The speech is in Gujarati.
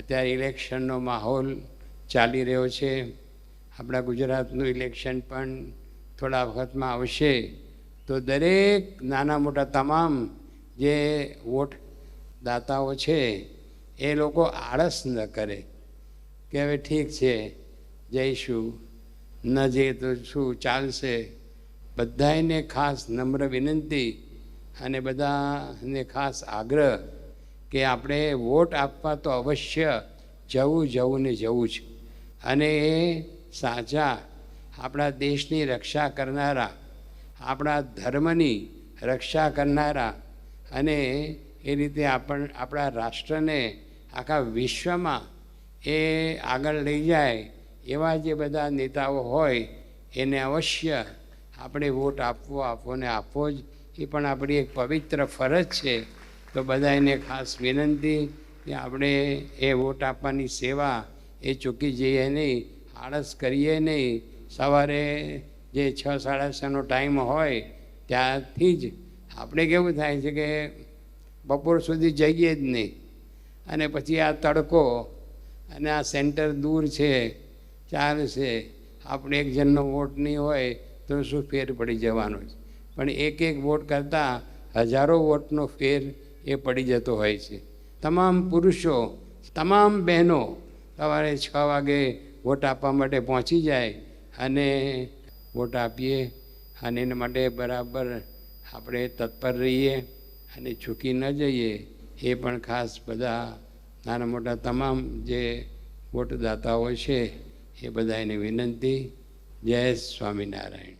અત્યારે ઇલેક્શનનો માહોલ ચાલી રહ્યો છે. આપણા ગુજરાતનું ઇલેક્શન પણ થોડા વખતમાં આવશે. તો દરેક નાના મોટા તમામ જે વોટ દાતાઓ છે એ લોકો આળસ ન કરે કે હવે ઠીક છે જઈશું, ન જઈએ તો શું ચાલશે. બધાને ખાસ નમ્ર વિનંતી અને બધાને ખાસ આગ્રહ કે આપણે વોટ આપવા તો અવશ્ય જવું ને જવું જ. અને એ સાચા આપણા દેશની રક્ષા કરનારા, આપણા ધર્મની રક્ષા કરનારા અને એ રીતે આપણા રાષ્ટ્રને આખા વિશ્વમાં એ આગળ લઈ જાય એવા જે બધા નેતાઓ હોય એને અવશ્ય આપણે વોટ આપવો ને આપવો જ. એ પણ આપણી એક પવિત્ર ફરજ છે. તો બધા એને ખાસ વિનંતી કે આપણે એ વોટ આપવાની સેવા એ ચૂકી જઈએ નહીં, આળસ કરીએ નહીં. સવારે જે 6, 6:30નો ટાઈમ હોય ત્યાંથી જ આપણે કેવું થાય છે કે બપોર સુધી જઈએ જ નહીં, અને પછી આ તડકો અને આ સેન્ટર દૂર છે, ચાલશે. આપણે એક જણનો વોટ નહીં હોય તો શું ફેર પડી જવાનો છે. પણ એક વોટ કરતાં હજારો વોટનો ફેર એ પડી જતો હોય છે. તમામ પુરુષો, તમામ બહેનો સવારે 6 વાગે વોટ આપવા માટે પહોંચી જાય અને વોટ આપીએ. અને એના માટે બરાબર આપણે તત્પર રહીએ અને ચૂકી ન જઈએ. એ પણ ખાસ બધા નાના મોટા તમામ જે વોટદાતાઓ છે એ બધાને વિનંતી. જય સ્વામિનારાયણ.